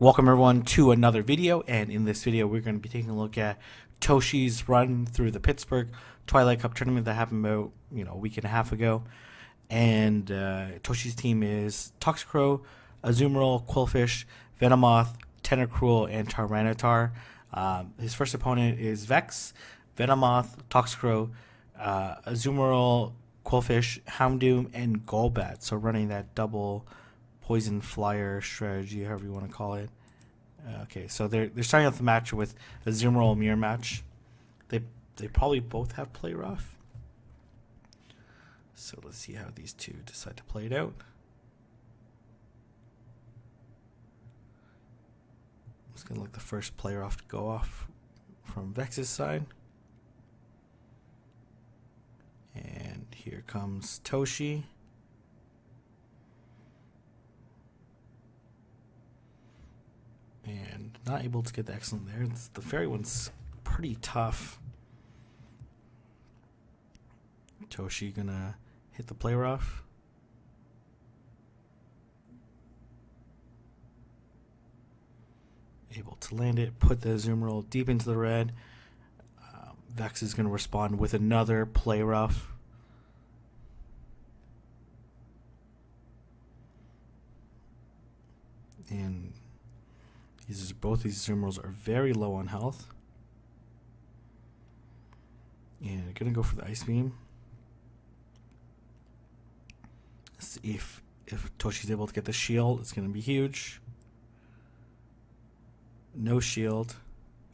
Welcome everyone to another video, and in this video we're going to be taking a look at Toshi's run through the Pittsburgh Twilight Cup tournament that happened about a week and a half ago. And Toshi's team is Toxicrow, Azumarill, Quillfish, Venomoth, Tentacruel, and Tyranitar. His first opponent is Vex, Venomoth, Toxicrow, Azumarill, Quillfish, Houndoom, and Golbat. So running that double poison flyer strategy, however you want to call it. Okay, so they're starting off the match with a Azumarill mirror match. They probably both have play rough. So let's see how these two decide to play it out. It's gonna look the first player off to go off from Vex's side. And here comes Toshi. And not able to get the excellent there. The fairy one's pretty tough. Toshi gonna hit the play rough. Able to land it, put the Azumarill deep into the red. Vex is gonna respond with another play rough. And both these Azumarills are very low on health. And gonna go for the Ice Beam. Let's see if Toshi's able to get the shield. It's gonna be huge. No shield.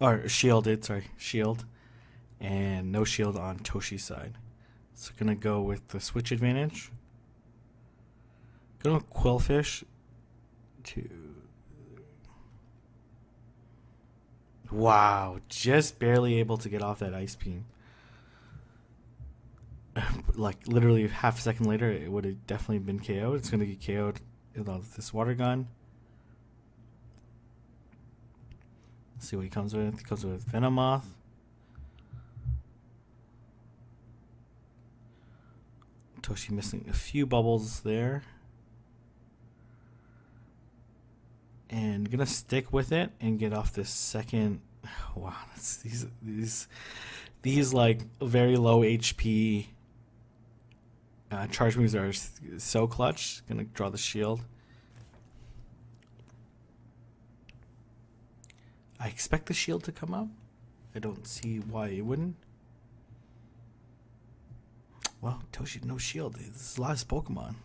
Or shielded, sorry, shield. And no shield on Toshi's side. So gonna go with the switch advantage. Gonna Quillfish to... Wow, just barely able to get off that Ice Beam. Like literally half a second later, it would have definitely been KO'd. It's going to get KO'd with this water gun. Let's see what he comes with. He comes with Venomoth. Toshi missing a few bubbles there. And gonna stick with it and get off this second. Wow, that's these like very low HP charge moves are so clutch. Gonna draw the shield. I expect the shield to come up. I don't see why it wouldn't. Well, Toshi, no shield. This is the last Pokemon.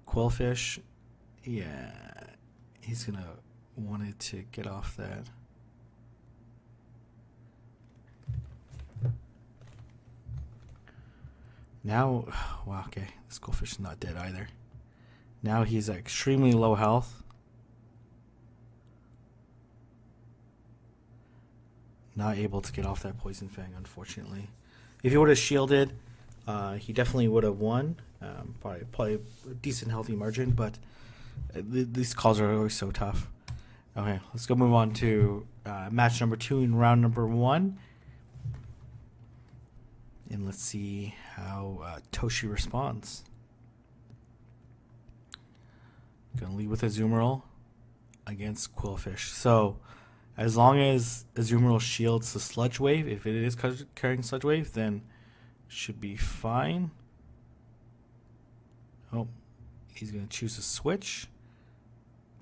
Quillfish. Yeah, he's gonna wanted to get off that. Now, wow, okay, this Quillfish is not dead either. Now he's at extremely low health. Not able to get off that Poison Fang, unfortunately. If he would have shielded, he definitely would have won. Probably a decent, healthy margin, but these calls are always so tough. Okay, let's go move on to match number 2 in round number 1. And let's see how Toshi responds. Gonna lead with Azumarill against Quillfish. So, as long as Azumarill shields the Sludge Wave, if it is carrying Sludge Wave, then should be fine. Oh, he's going to choose a switch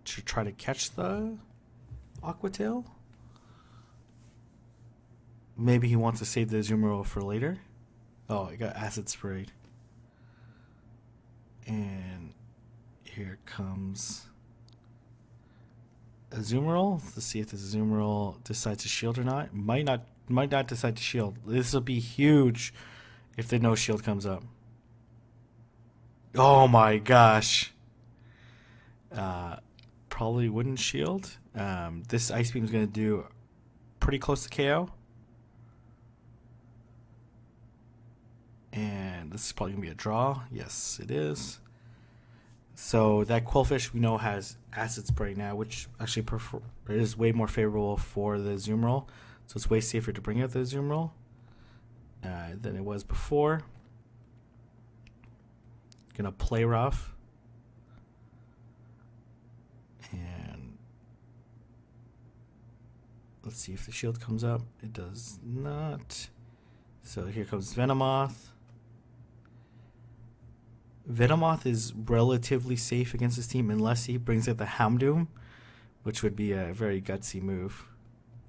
to try to catch the Aqua Tail. Maybe he wants to save the Azumarill for later. Oh, I got Acid Sprayed. And here comes Azumarill. Let's see if this Azumarill decides to shield or not. Might not decide to shield. This will be huge if the no shield comes up. Oh my gosh. Probably wouldn't shield. This Ice Beam is going to do pretty close to KO. And this is probably going to be a draw. Yes, it is. So that Quillfish we know has Acid Spray now, which actually is way more favorable for the Azumarill. So it's way safer to bring out the Azumarill than it was before. Gonna play rough. Let's see if the shield comes up. It does not. So here comes Venomoth. Venomoth is relatively safe against this team unless he brings out the Houndoom, which would be a very gutsy move.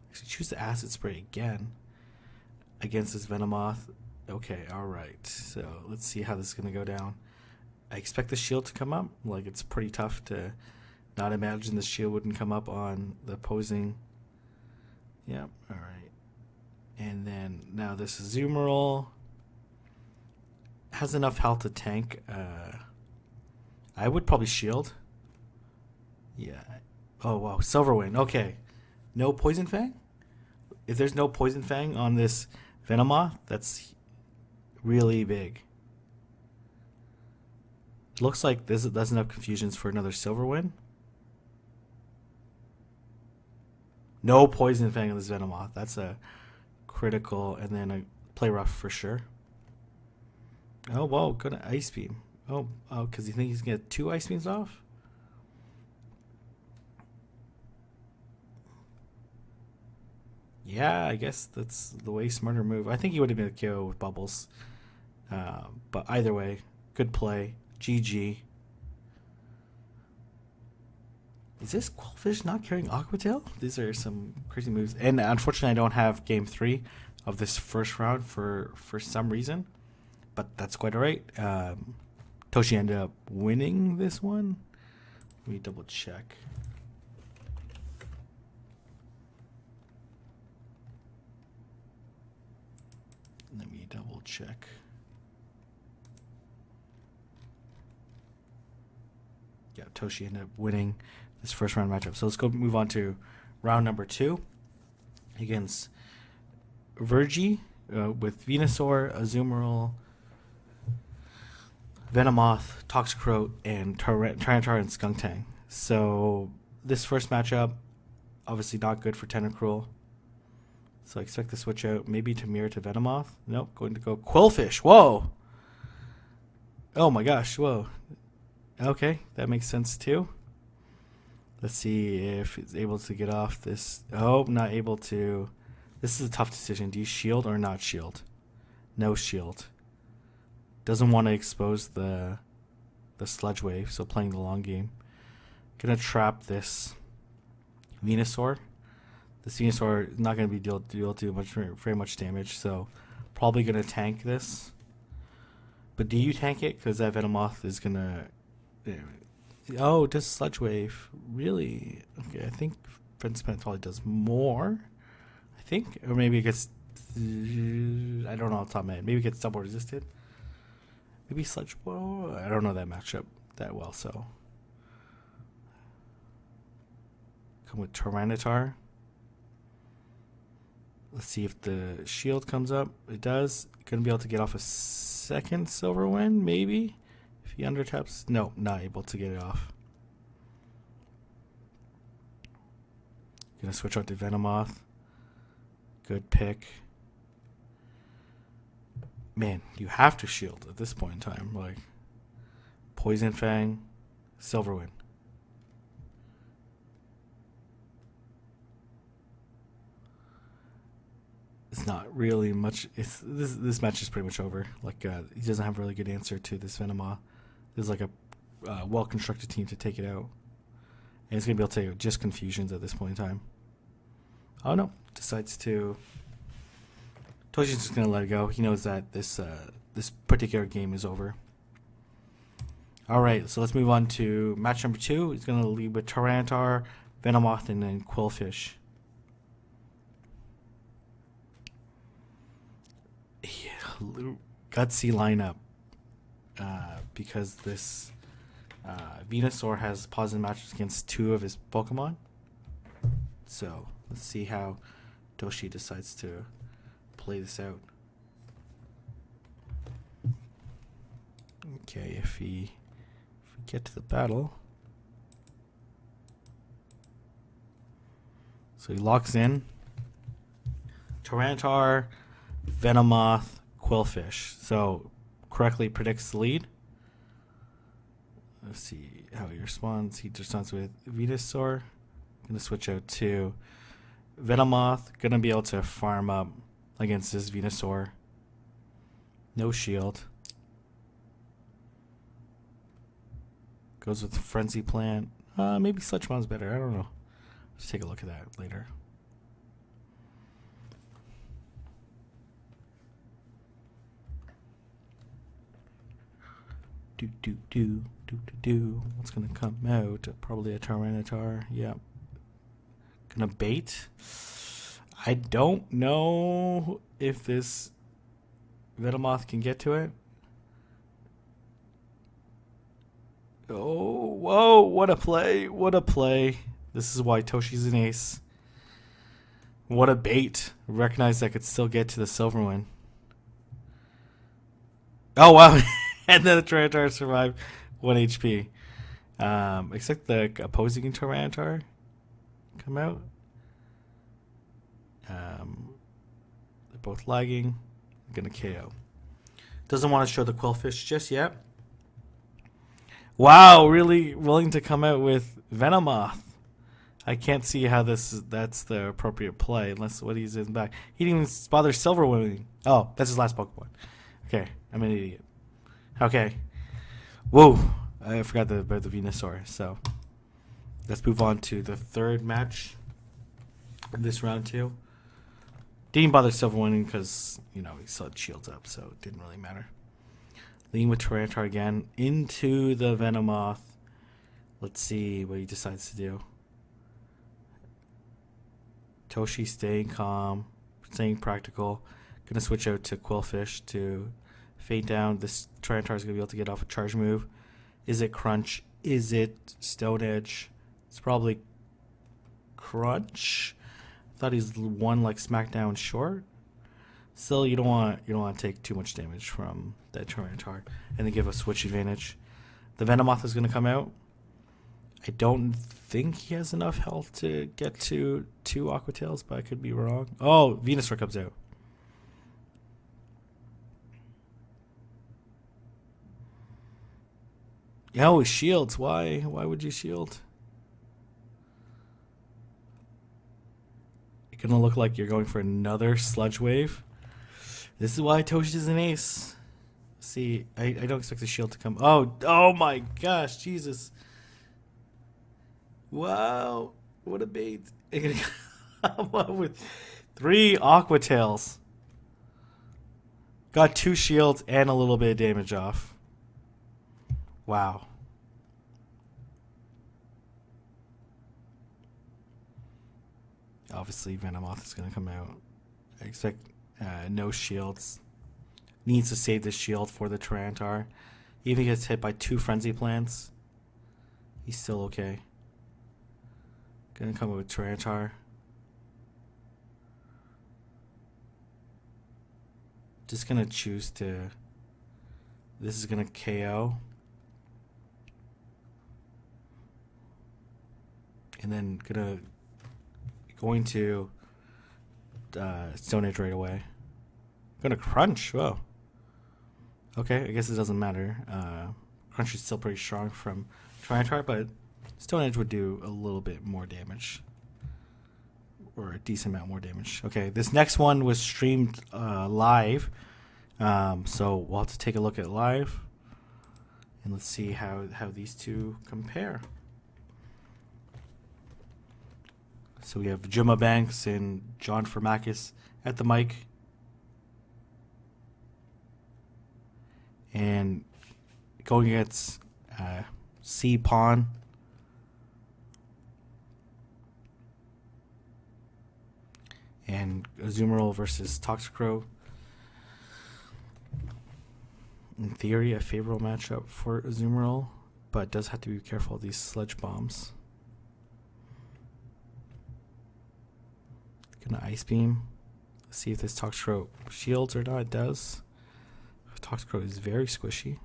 Actually, choose the Acid Spray again against this Venomoth. Okay, alright. So let's see how this is going to go down. I expect the shield to come up. Like, it's pretty tough to not imagine the shield wouldn't come up on the opposing. Yep, alright. And then now this Azumarill has enough health to tank. I would probably shield. Yeah. Oh, wow. Silverwind. Okay. No Poison Fang? If there's no Poison Fang on this Venomoth, that's really big. It looks like this doesn't have confusions for another Silverwind. No Poison Fang on this Venomoth. That's a critical, and then a Play Rough for sure. Oh, whoa, good Ice Beam. Oh, because you think he's going to get 2 Ice Beams off? Yeah, I guess that's the way smarter move. I think he would have been a KO with Bubbles. But either way, good play. GG. Is this Quillfish not carrying Aqua Tail? These are some crazy moves. And unfortunately, I don't have Game 3 of this first round for some reason. But that's quite alright. Toshi ended up winning this one. Let me double check. Let me double check. Yeah, Toshi ended up winning this first round matchup. So let's go move on to round number 2 against Virgie with Venusaur, Azumarill, Venomoth, Toxicroak, and Tyranitar and Skuntank. So this first matchup, obviously not good for Tentacruel. So I expect to switch out maybe to Mirror to Venomoth. Nope, going to go Quillfish. Whoa! Oh my gosh, whoa. Okay, that makes sense too. Let's see if it's able to get off this. Oh, not able to. This is a tough decision. Do you shield or not shield? No shield. Doesn't want to expose the Sludge Wave, so playing the long game. Gonna trap this Venusaur. This Venusaur is not gonna be deal very much damage, so probably gonna tank this. But do you tank it? Because that Venomoth is gonna. Oh, does Sludge Wave really? Okay, I think Fence Pen probably does more. I think, or maybe it gets. I don't know off the top of my head. Maybe it gets double resisted. Maybe Sludge. Well, I don't know that matchup that well, so. Come with Tyranitar. Let's see if the shield comes up. It does. Gonna be able to get off a second Silverwind, maybe? If he undertaps. No, not able to get it off. Gonna switch out to Venomoth. Good pick. Man, you have to shield at this point in time. Like, Poison Fang, Silverwind. It's not really much. This match is pretty much over. Like, he doesn't have a really good answer to this Venomoth. There's like a well-constructed team to take it out. And it's going to be able to take out just confusions at this point in time. Oh, no. Decides to... Toshi's just going to let it go. He knows that this particular game is over. All right, so let's move on to match number 2. He's going to lead with Tyranitar, Venomoth, and then Quillfish. Yeah, gutsy lineup because this Venusaur has positive matches against 2 of his Pokemon. So let's see how Toshi decides to play this out. Okay, if we get to the battle. So he locks in Tyranitar, Venomoth, Quillfish. So correctly predicts the lead. Let's see how he responds. He responds with Venusaur. I'm going to switch out to Venomoth gonna be able to farm up against this Venusaur. No shield. Goes with Frenzy Plant. Maybe Sludge-Bomb's better. I don't know. Let's take a look at that later. What's gonna come out? Probably a Tyranitar. Yep. Gonna bait. I don't know if this Venomoth can get to it. Oh, whoa, what a play. What a play. This is why Toshi's an ace. What a bait. Recognize I could still get to the silver one. Oh, wow. And then the Tyranitar survived 1 HP. Except the opposing Tyranitar come out. They're both lagging. Gonna KO. Doesn't want to show the Quillfish just yet. Wow, really willing to come out with Venomoth. I can't see how that's the appropriate play unless what he's in back. He didn't even bother silver winning. Oh, that's his last Pokemon. Okay, I'm an idiot. Okay. Whoa, I forgot about the Venusaur. So let's move on to the third match of this round 2. Didn't bother silver winning because, you know, he still had shields up, so it didn't really matter. Lean with Tyranitar again into the Venomoth. Let's see what he decides to do. Toshi staying calm, staying practical. Gonna switch out to Quillfish to fade down. This Tyranitar is gonna be able to get off a charge move. Is it Crunch? Is it Stone Edge? It's probably Crunch. Thought he's one like Smackdown short. Still, you don't want to take too much damage from that Tyranitar and then give a switch advantage. The Venomoth is going to come out. I don't think he has enough health to get to 2 Aqua Tails, but I could be wrong. Oh, Venusaur comes out. Oh, shields. Why would you shield? You're going to look like you're going for another Sludge Wave. This is why Toshi's an ace. See, I don't expect the shield to come. Oh my gosh, Jesus. Wow, what a bait. I'm going to come up with 3 Aqua Tails. Got 2 shields and a little bit of damage off. Wow. Obviously, Venomoth is going to come out. I expect no shields. Needs to save the shield for the Tyranitar. Even if he gets hit by 2 Frenzy Plants, he's still okay. Gonna come up with Tyranitar. Just gonna choose to. This is gonna KO. And then going to Stone Edge right away. Gonna Crunch. Whoa. Okay, I guess it doesn't matter. Crunch is still pretty strong from Tyranitar, but Stone Edge would do a little bit more damage. Or a decent amount more damage. Okay, this next one was streamed live. So we'll have to take a look at live. And let's see how these two compare. So we have Juma Banks and John Firmakis at the mic. And going against C Pawn. And Azumarill versus Toxicrow. In theory, a favorable matchup for Azumarill, but does have to be careful of these Sludge Bombs. Gonna Ice Beam. Let's see if this Toxicrow shields or not. It does. Toxicrow is very squishy.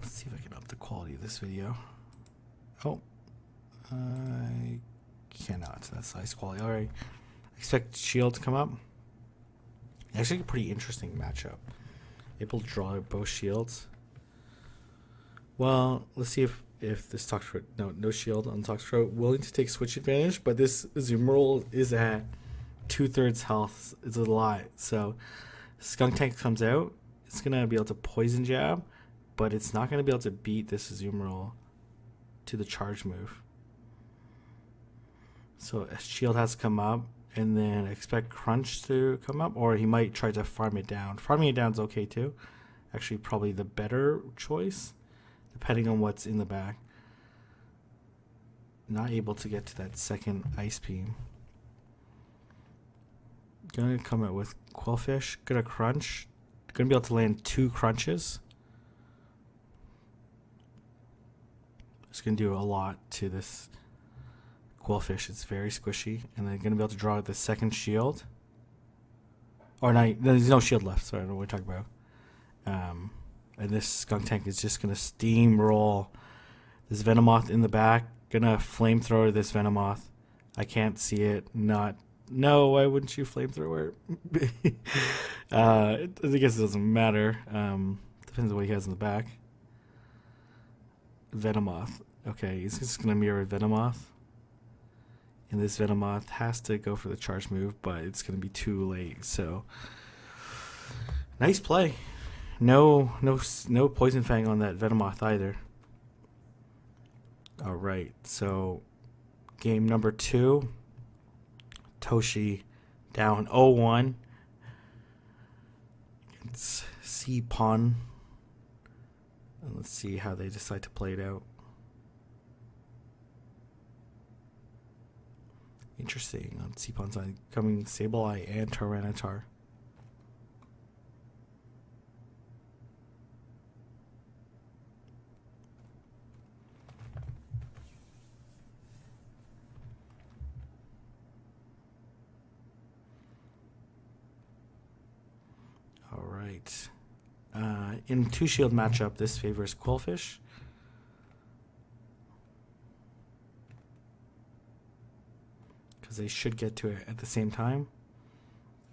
Let's see if I can up the quality of this video. Oh, I cannot. That's nice quality. All right. Expect shield to come up. Actually, a pretty interesting matchup. Able to draw both shields. Well, let's see if if this Toxicroak, no shield on Toxicroak, willing to take switch advantage, but this Azumarill is at 2/3 health. It's a lot. So Skunk Tank comes out, it's gonna be able to poison jab, but it's not gonna be able to beat this Azumarill to the charge move. So a shield has to come up, and then expect Crunch to come up, or he might try to farm it down. Farming it down is okay too. Actually, probably the better choice, depending on what's in the back. Not able to get to that second Ice Beam. Gonna come out with Quillfish. Gonna Crunch. Gonna be able to land 2 crunches. It's gonna do a lot to this Quillfish. It's very squishy, and then gonna be able to draw the second shield. Or not, there's no shield left, so I don't know what we're talking about. And this Skunk Tank is just gonna steamroll this Venomoth in the back. Gonna flamethrower this Venomoth. I can't see it. No, why wouldn't you flamethrower? I guess it doesn't matter. Depends on what he has in the back. Venomoth. Okay, he's just gonna mirror Venomoth. And this Venomoth has to go for the charge move, but it's gonna be too late. So nice play. No Poison Fang on that Venomoth either. All right, so game number 2. Toshi down 0-1. It's C-Pon. And let's see how they decide to play it out. Interesting. On C-Pon's side, coming Sableye and Tyranitar. All right. In 2-shield matchup, this favors Quillfish. Because they should get to it at the same time.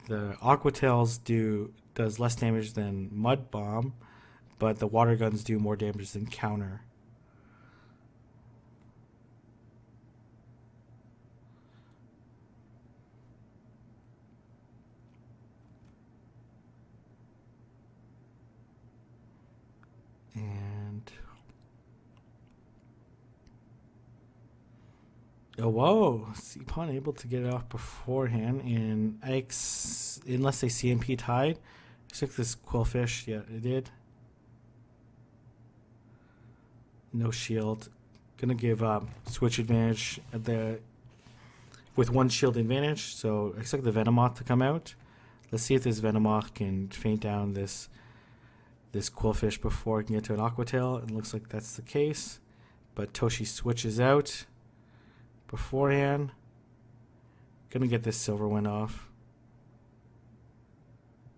The Aqua Tails does less damage than Mud Bomb, but the Water Guns do more damage than Counter. And oh, whoa! C-Pon able to get it off beforehand, and unless they CMP tied, I took this Quillfish. Yeah, it did. No shield. Gonna give up switch advantage with 1 shield advantage. So expect the Venomoth to come out. Let's see if this Venomoth can feint down this Quillfish before it can get to an Aqua Tail. It looks like that's the case. But Toshi switches out beforehand. Gonna get this Silverwind off.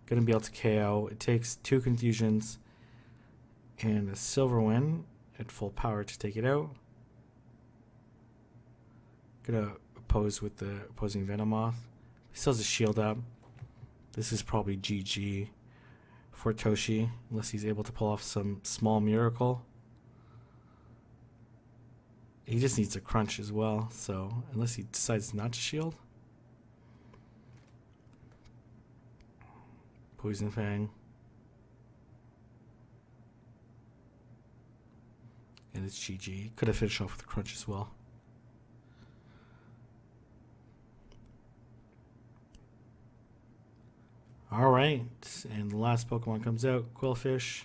Gonna be able to KO. It takes 2 confusions and a Silverwind at full power to take it out. Gonna oppose with the opposing Venomoth. He still has a shield up. This is probably GG for Toshi, unless he's able to pull off some small miracle. He just needs a crunch as well, so unless he decides not to shield. Poison Fang. And it's GG. Could have finished off with a crunch as well. Alright, and the last Pokemon comes out, Quillfish.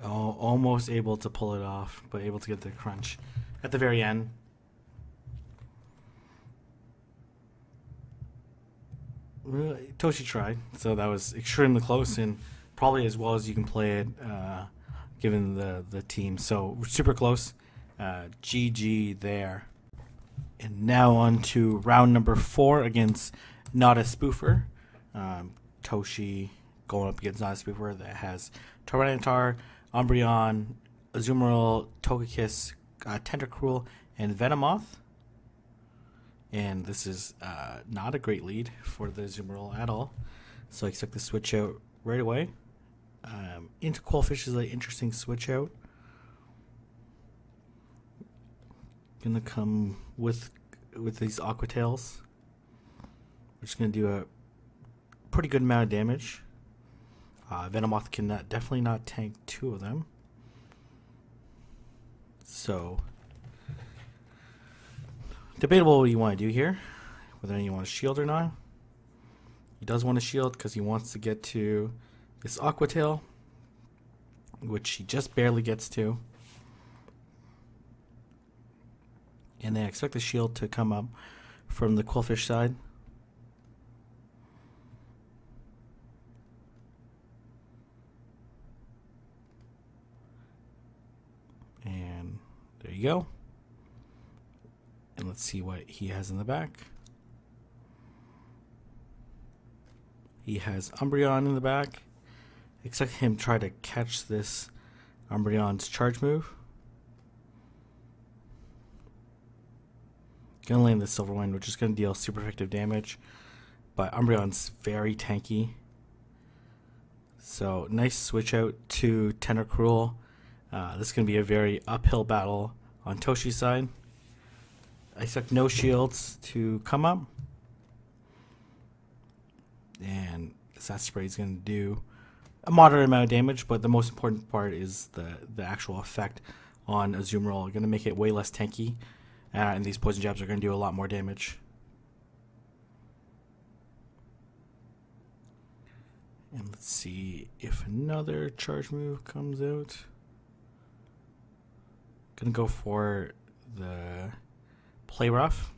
Oh, almost able to pull it off, but able to get the crunch at the very end. Really, Toshi tried, so that was extremely close and probably as well as you can play it, given the team. So super close. GG there. And now on to round number 4 against Not a Spoofer. Toshi going up against Not a Spoofer that has Tyranitar, Umbreon, Azumarill, Togekiss, Tentacruel, and Venomoth. And this is not a great lead for the Azumarill at all. So I expect to switch out right away. Into Qwilfish is an interesting switch out. Gonna come with these Aqua Tails. We're just gonna do a pretty good amount of damage. Venomoth can definitely not tank 2 of them. So debatable what you want to do here, whether you want to shield or not. He does want to shield because he wants to get to this Aqua Tail, which he just barely gets to. And then I expect the shield to come up from the Qwilfish side. And there you go. And let's see what he has in the back. He has Umbreon in the back. Expect him to try to catch this Umbreon's charge move. Gonna land the Silver Wind, which is gonna deal super effective damage. But Umbreon's very tanky. So nice switch out to Tentacruel. This is gonna be a very uphill battle on Toshi's side. I expect no shields to come up. And Sat Spray is going to do a moderate amount of damage, but the most important part is the actual effect on Azumarill. Going to make it way less tanky, and these Poison Jabs are going to do a lot more damage. And let's see if another charge move comes out. Going to go for the Play Rough.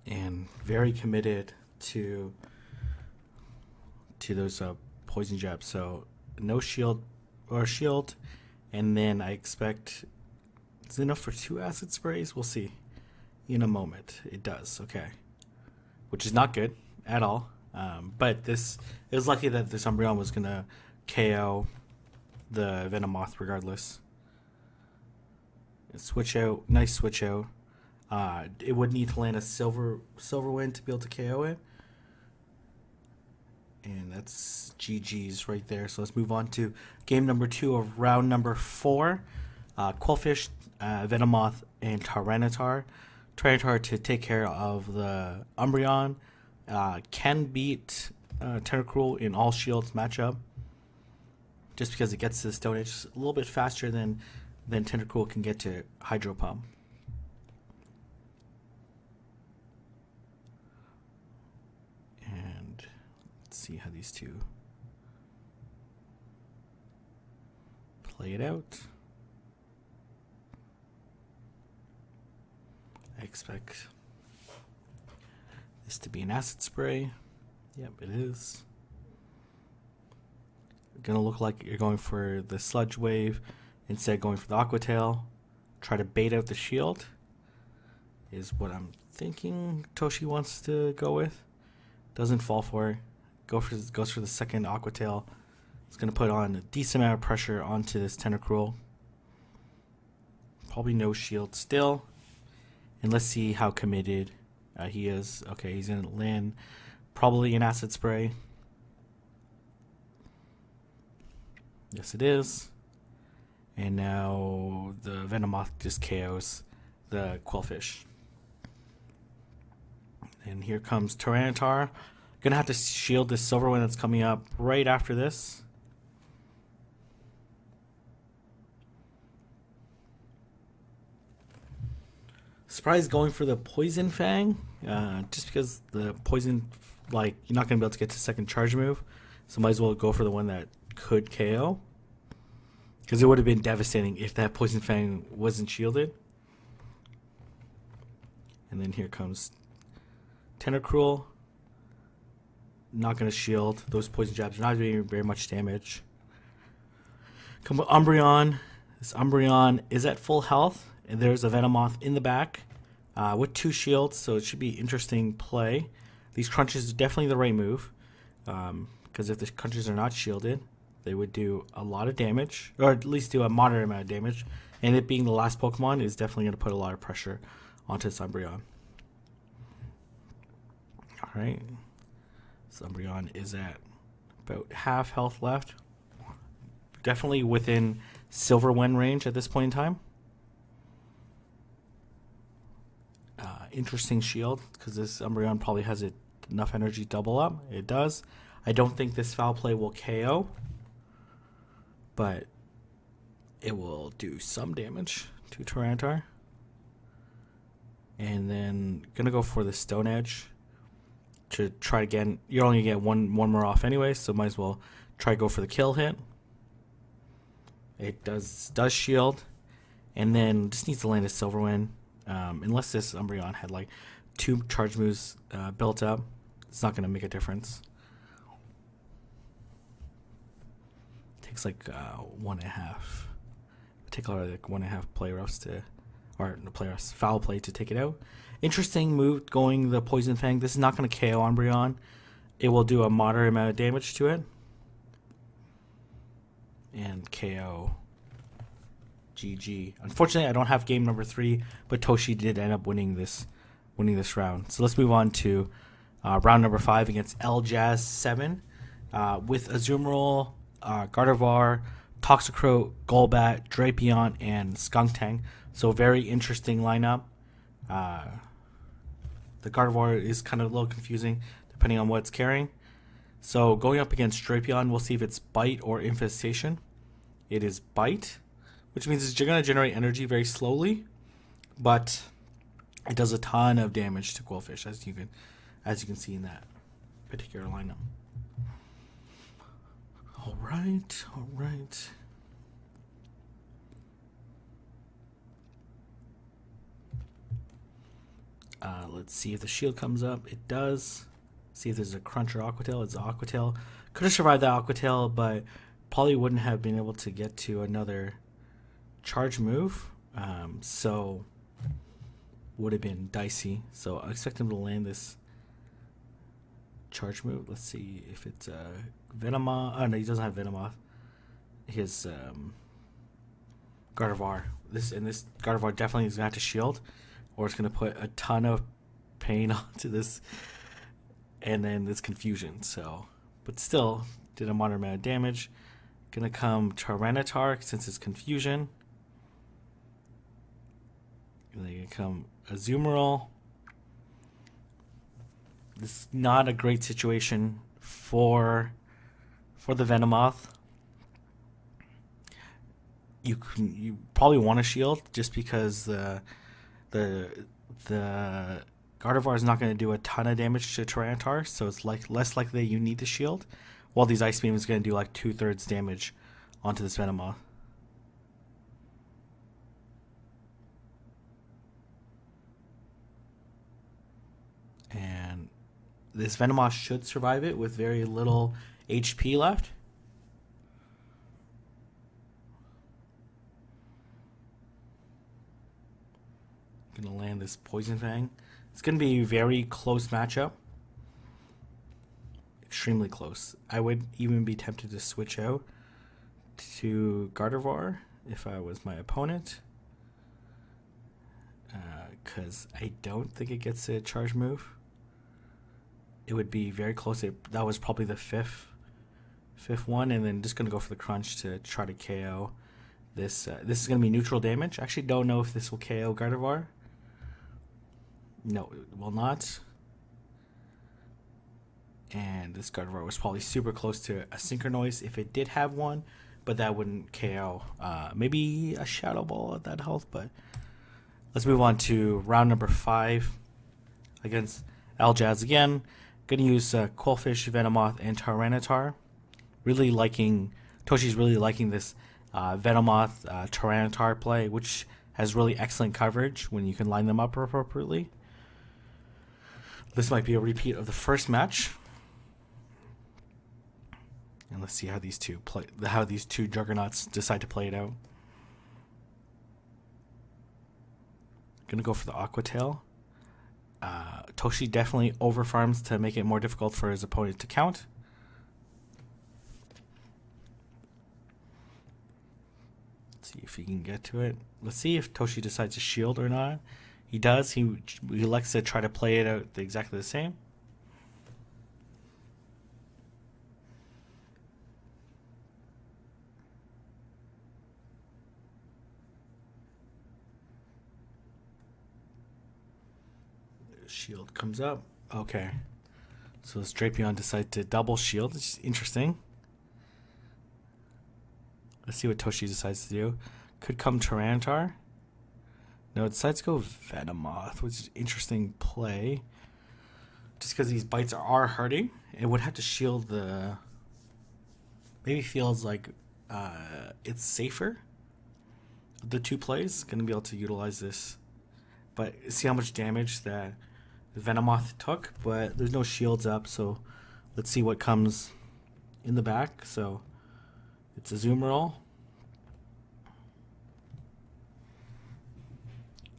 And very committed to those poison jabs. So no shield or shield, and then I expect it's enough for 2 acid sprays. We'll see in a moment. It does, okay, which is not good at all. But it was lucky that this Umbreon was gonna KO the Venomoth regardless. Switch out, nice switch out. It would need to land a Silver Wind to be able to KO it. And that's GG's right there. So let's move on to game number 2 of round number 4. Qwilfish, Venomoth, and Tyranitar. Tyranitar to take care of the Umbreon. Can beat Tentacruel in all shields matchup. Just because it gets to the Stone Age a little bit faster than Tentacruel can get to Hydro Pump. See how these two play it out. I expect this to be an acid spray. Yep, it is. Gonna look like you're going for the Sludge Wave instead of going for the Aqua Tail. Try to bait out the shield is what I'm thinking Toshi wants to go with. Doesn't fall for it. Goes for the second Aqua Tail. It's going to put on a decent amount of pressure onto this Tentacruel. Probably no shield still. And let's see how committed he is. Okay, he's going to land probably an acid spray. Yes, it is. And now the Venomoth just KOs the Qwilfish. And here comes Tyranitar. Gonna have to shield this Silver Wind that's coming up right after this. Surprise going for the Poison Fang, just because the Poison, like, you're not gonna be able to get to second charge move, so might as well go for the one that could KO. Because it would have been devastating if that Poison Fang wasn't shielded. And then here comes Tentacruel. Not going to shield. Those poison jabs are not doing very much damage. Come with Umbreon. This Umbreon is at full health. And there's a Venomoth in the back with 2 shields. So it should be interesting play. These crunches are definitely the right move. because if the countries are not shielded, they would do a lot of damage, or at least do a moderate amount of damage. And it being the last Pokemon is definitely going to put a lot of pressure onto Umbreon. Alright. Umbreon is at about half health left. Definitely within Silver Wind range at this point in time. Interesting shield, because this Umbreon probably has enough energy to double up. It does. I don't think this foul play will KO, but it will do some damage to Tyranitar. And then gonna go for the Stone Edge to try again. You're only gonna get one more off anyway, so might as well try to go for the kill hit. It does shield, and then just needs to land a Silver Wind. Unless this Umbreon had like 2 charge moves built up, it's not gonna make a difference. It takes like 1.5. Take like 1.5 play roughs to, or no play roughs, foul play to take it out. Interesting move going the Poison Fang. This is not going to KO Umbreon. It will do a moderate amount of damage to it. And KO. GG. Unfortunately, I don't have game number 3, but Toshi did end up winning this round. So let's move on to round number 5 against Jazz 7 with Azumarill, Gardevoir, Toxicroak, Golbat, Drapion, and Skuntank. So very interesting lineup. The Gardevoir is kind of a little confusing depending on what it's carrying. So going up against Drapion, we'll see if it's Bite or Infestation. It is Bite, which means it's going to generate energy very slowly, but it does a ton of damage to Qwilfish, as you can see in that particular lineup. All right. Let's see if the shield comes up. It does. See if there's a Cruncher Aquatail. It's an Aquatail. Could have survived the Aquatail, but probably wouldn't have been able to get to another charge move. So would have been dicey. So I expect him to land this charge move. Let's see if it's Venomoth. Oh no, he doesn't have Venomoth. His Gardevoir. This Gardevoir definitely is gonna have to shield, or it's gonna put a ton of pain onto this, and then this confusion. So, but still did a moderate amount of damage. Gonna come Tyranitar since it's confusion. And then gonna come Azumarill. This is not a great situation for the Venomoth. You probably want to shield just because the Gardevoir is not going to do a ton of damage to Tyranitar, so it's less likely that you need to shield. While these Ice Beam is going to do like 2/3 damage onto this Venomoth. And this Venomoth should survive it with very little HP left. Gonna land this Poison Fang. It's gonna be a very close matchup. Extremely close. I would even be tempted to switch out to Gardevoir if I was my opponent, because I don't think it gets a charge move. It would be very close. That was probably the fifth one, and then just gonna go for the crunch to try to KO this. This is gonna be neutral damage. I actually don't know if this will KO Gardevoir. No, it will not. And this Gardevoir was probably super close to a Synchronoise if it did have one, but that wouldn't KO. Maybe a Shadow Ball at that health, but let's move on to round number 5 against Jazz again. Gonna use Qwilfish, Venomoth, and Tyranitar. Toshi's really liking this Venomoth Tyranitar play, which has really excellent coverage when you can line them up appropriately. This might be a repeat of the first match. And let's see how these two juggernauts decide to play it out. Gonna go for the Aquatail. Toshi definitely overfarms to make it more difficult for his opponent to count. See if he can get to it. Let's see if Toshi decides to shield or not. He does. He elects to try to play it out exactly the same. Shield comes up. Okay. So this Drapion decides to double shield. It's interesting. Let's see what Toshi decides to do. Could come Tyranitar. No, it decides to go Venomoth, which is an interesting play. Just because these bites are hurting. It would have to shield the... Maybe feels like it's safer. The two plays. Going to be able to utilize this. But see how much damage that Venomoth took. But there's no shields up, so let's see what comes in the back. So it's a Azumarill.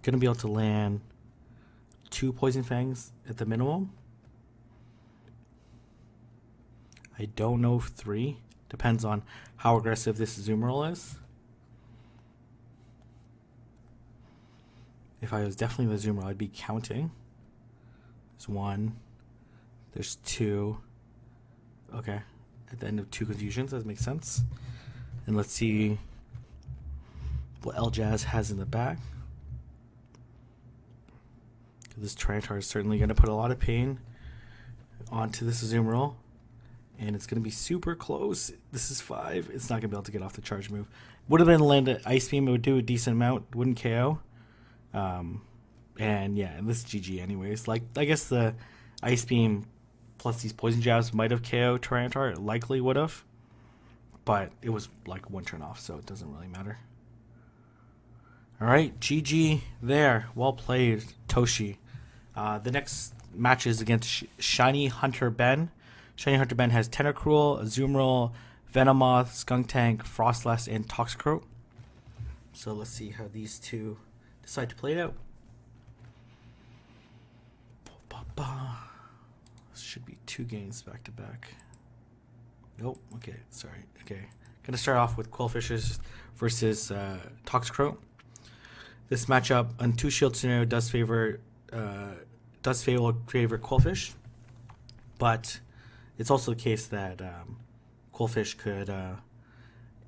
Going to be able to land 2 Poison Fangs at the minimum. I don't know if 3. Depends on how aggressive this Azumarill is. If I was definitely the Azumarill, I'd be counting. There's 1. There's 2. Okay. At the end of 2 confusions, that makes sense. And let's see what L-Jazz has in the back. This Tyranitar is certainly going to put a lot of pain onto this Azumarill. And it's going to be super close. This is 5. It's not going to be able to get off the charge move. Would have been landed Ice Beam. It would do a decent amount. Wouldn't KO. And yeah, and this is GG anyways. Like, I guess the Ice Beam plus these Poison Jabs might have KO Tyranitar. It likely would have. But it was like 1 turn off, so it doesn't really matter. Alright, GG there. Well played, Toshi. The next match is against Shiny Hunter Ben. Shiny Hunter Ben has Tentacruel, Azumarill, Venomoth, Skuntank, Frostlass, and Toxicroak. So let's see how these two decide to play it out. This should be 2 games back to back. Nope. Okay, sorry. Okay, gonna start off with Quillfishes versus Toxicroak. This matchup on 2 shield scenario does favor Quillfish, but it's also the case that Quillfish could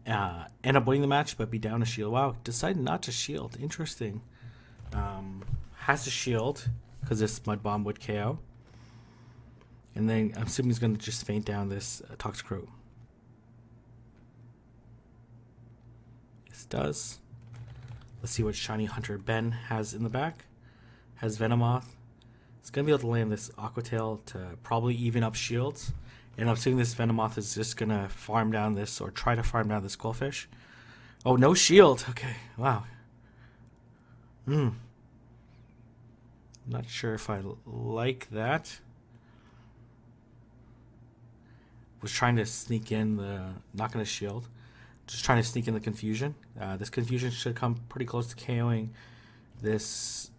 end up winning the match but be down a shield. Wow, decided not to shield. Interesting. Has to shield because this Mud Bomb would KO. And then I'm assuming he's going to just faint down this Toxicroak. Yes, it does. Let's see what Shiny Hunter Ben has in the back. Has Venomoth. It's going to be able to land this Aqua Tail to probably even up shields. And I'm assuming this Venomoth is just going to farm down this or try to farm down this Quillfish. Oh, no shield. Okay, wow. Not sure if I like that. Was trying to sneak in the... Not going to shield. Just trying to sneak in the confusion. This confusion should come pretty close to KOing this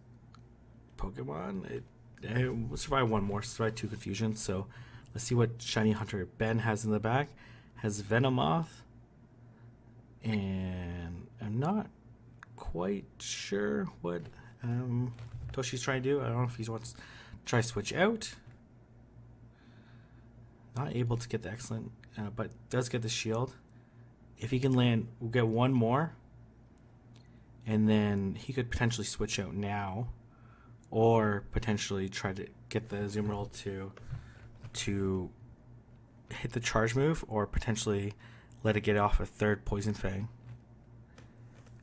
Pokemon. It will survive 1 more, survive 2 confusions. So let's see what Shiny Hunter Ben has in the back. Has Venomoth. And I'm not quite sure what Toshi's trying to do. I don't know if he wants to try to switch out. Not able to get the excellent, but does get the shield. If he can land, we'll get 1 more. And then he could potentially switch out now. Or potentially try to get the Azumarill to hit the charge move. Or potentially let it get off a 3rd Poison Fang.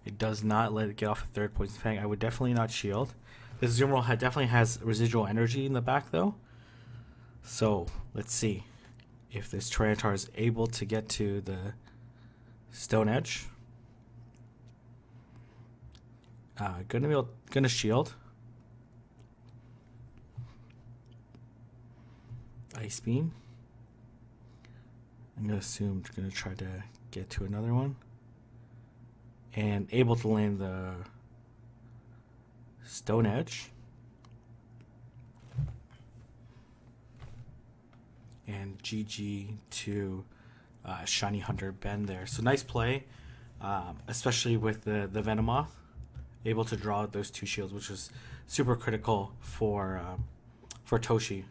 It does not let it get off a 3rd Poison Fang. I would definitely not shield. This Azumarill definitely has residual energy in the back though. So let's see if this Tyranitar is able to get to the Stone Edge. Gonna shield. Ice Beam. I'm gonna assume gonna try to get to another one. And able to land the Stone Edge. And GG to Shiny Hunter Ben there. So nice play. especially with the Venomoth, able to draw those 2 shields, which was super critical for Toshi.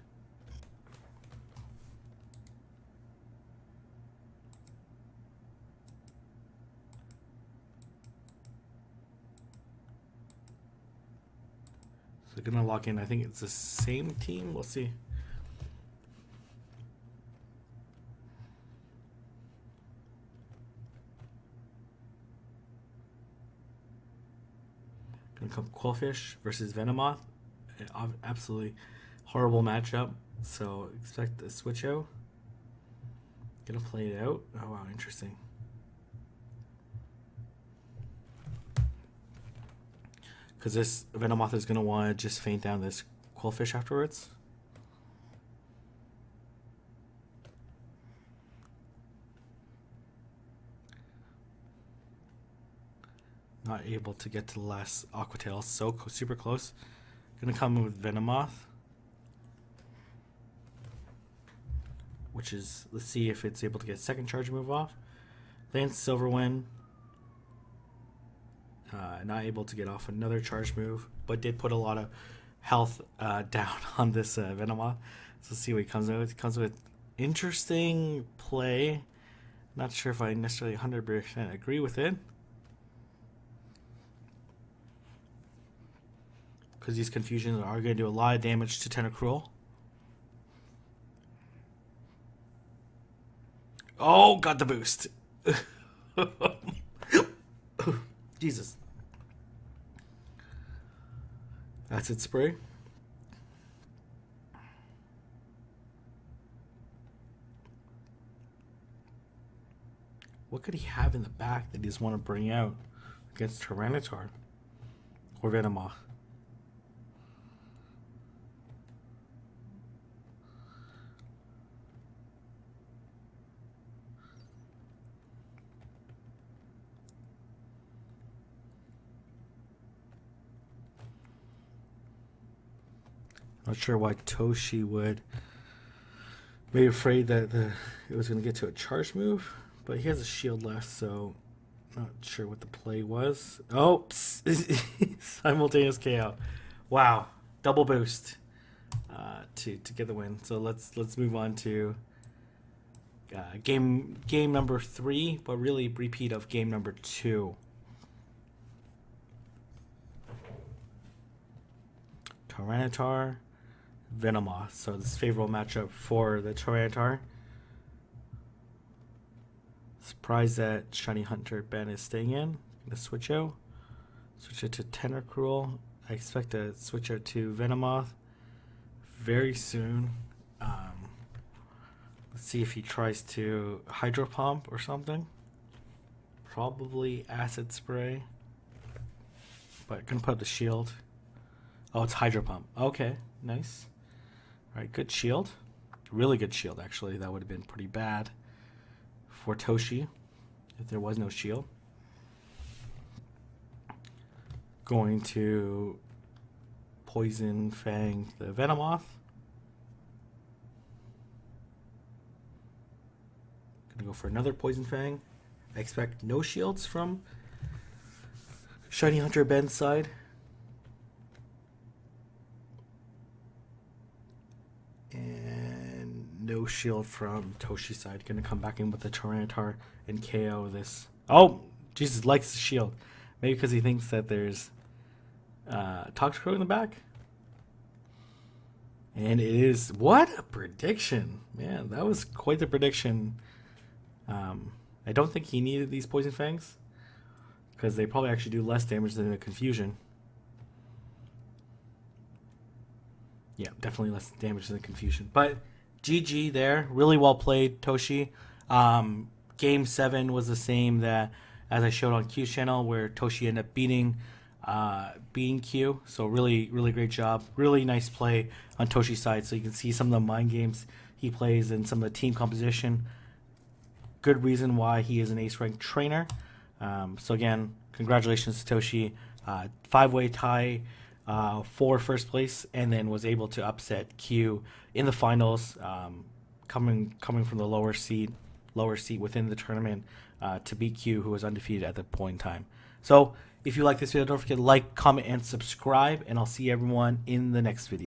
So gonna lock in. I think it's the same team. We'll see. Gonna come Quillfish versus Venomoth. Absolutely horrible matchup. So expect a switch out. Gonna play it out. Oh wow, interesting. Because this Venomoth is gonna want to just feint down this Quillfish afterwards. Not able to get to the last Aqua Tail. So super close. Gonna come in with Venomoth. Which is, let's see if it's able to get second charge move off. Lands Silverwind. Not able to get off another charge move, but did put a lot of health down on this Venomoth. So let's see what he comes out with. He comes with interesting play. Not sure if I necessarily 100% agree with it. Because these confusions are going to do a lot of damage to Tentacruel. Oh, got the boost. Jesus. Acid spray. What could he have in the back that he just want to bring out against Tyranitar or Venomoth? Not sure why Toshi would be afraid that it was going to get to a charge move, but he has a shield left, so not sure what the play was. Oh, simultaneous KO! Wow, double boost to get the win. So let's move on to game number 3, but really repeat of game number 2. Tyranitar, Venomoth. So this is a favorable matchup for the Tyranitar. Surprised that Shiny Hunter Ben is staying in. Gonna switch out. Switch it to Tentacruel. I expect a switch out to Venomoth very soon. Let's see if he tries to Hydro Pump or something. Probably Acid Spray. But gonna put up the shield. Oh, it's Hydro Pump. Okay, nice. Alright, good shield. Really good shield, actually. That would have been pretty bad for Toshi if there was no shield. Going to Poison Fang the Venomoth. Gonna go for another Poison Fang. I expect no shields from Shiny Hunter Ben's side. And no shield from Toshi's side. Gonna come back in with the Tyranitar and KO this. Oh, Jesus likes the shield. Maybe because he thinks that there's Toxicroak in the back. And it is. What a prediction. Man, that was quite the prediction. I don't think he needed these Poison Fangs, because they probably actually do less damage than the Confusion. Yeah, definitely less damage than the Confusion. But GG there. Really well played, Toshi. Game 7 was the same that as I showed on Q's channel, where Toshi ended up beating Q. So really, really great job. Really nice play on Toshi's side. So you can see some of the mind games he plays and some of the team composition. Good reason why he is an ace-ranked trainer. So again, congratulations to Toshi. 5-way tie for first place, and then was able to upset Q in the finals, coming from the lower lower seat within the tournament to beat Q, who was undefeated at that point in time. So if you like this video, don't forget to like, comment, and subscribe, and I'll see everyone in the next video.